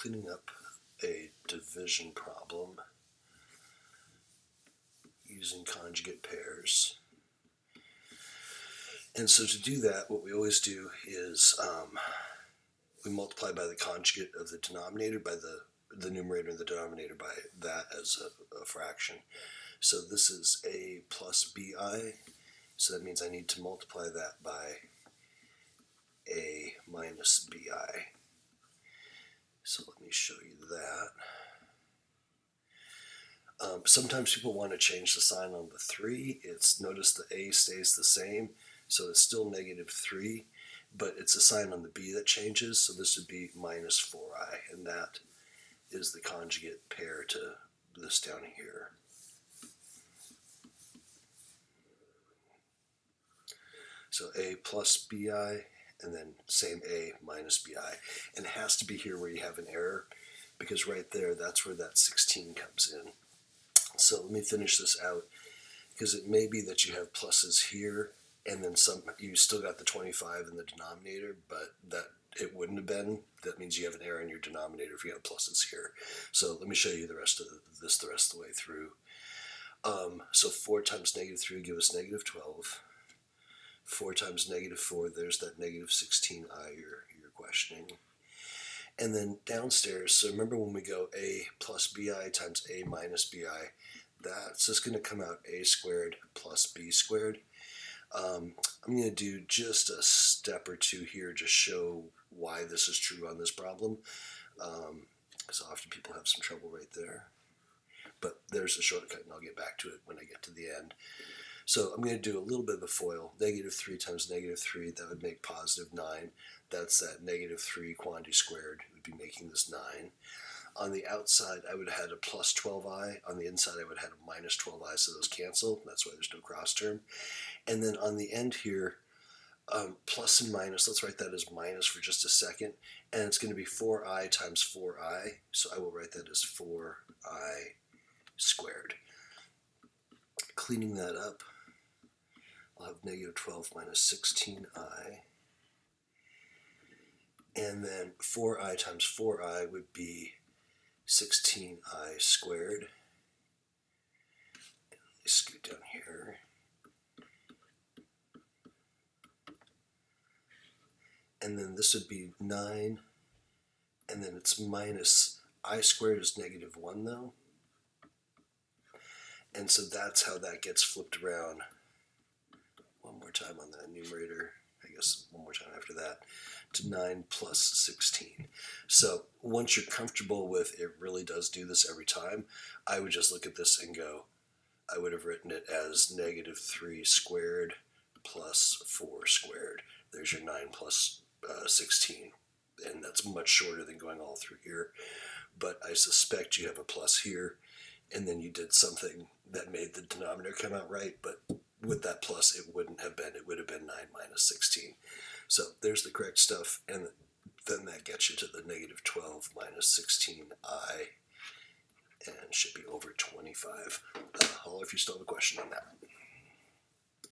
cleaning up a division problem using conjugate pairs. And so to do that, what we always do is we multiply by the conjugate of the denominator by the numerator and the denominator by that as a fraction. So this is a plus bi, so that means I need to multiply that by a minus bi. So let me show you that. Sometimes people want to change the sign on the 3. Notice the a stays the same, so it's still negative 3, but it's a sign on the b that changes, so this would be minus 4i, and that is the conjugate pair to this down here. So a plus bi, and then same a minus bi. And it has to be here where you have an error, because right there, that's where that 16 comes in. So let me finish this out, because it may be that you have pluses here, and then you still got the 25 in the denominator, but that it wouldn't have been. That means you have an error in your denominator if you have pluses here. So let me show you the rest of this the rest of the way through. So 4 times negative 3 give us negative 12. 4 times negative 4, there's that negative 16i you're questioning. And then downstairs, so remember when we go a plus bi times a minus bi, that's just going to come out a squared plus b squared. I'm going to do just a step or two here to show why this is true on this problem, because often people have some trouble right there. But there's a shortcut, and I'll get back to it when I get to the end. So I'm going to do a little bit of a FOIL. Negative 3 times negative 3, that would make positive 9. That's that negative 3 quantity squared. It would be making this 9. On the outside, I would have had a plus 12i. On the inside, I would have had a minus 12i, so those cancel. That's why there's no cross term. And then on the end here, plus and minus, let's write that as minus for just a second. And it's going to be 4i times 4i. So I will write that as 4i squared. Cleaning that up, I'll have negative 12 minus 16i. And then 4i times 4i would be 16i squared. Let me scoot down here. And then this would be 9. And then it's minus I squared is negative 1 though. And so that's how that gets flipped around. One more time on that numerator, I guess one more time after that, to 9 plus 16. So once you're comfortable with it really does do this every time, I would just look at this and go, I would have written it as negative 3 squared plus 4 squared. There's your 9 plus 16. And that's much shorter than going all through here. But I suspect you have a plus here, and then you did something that made the denominator come out right, but with that plus it wouldn't have been. It would have been 9 minus 16. So there's the correct stuff, and then that gets you to the negative 12 minus 16i, and should be over 25. Holler if you still have a question on that.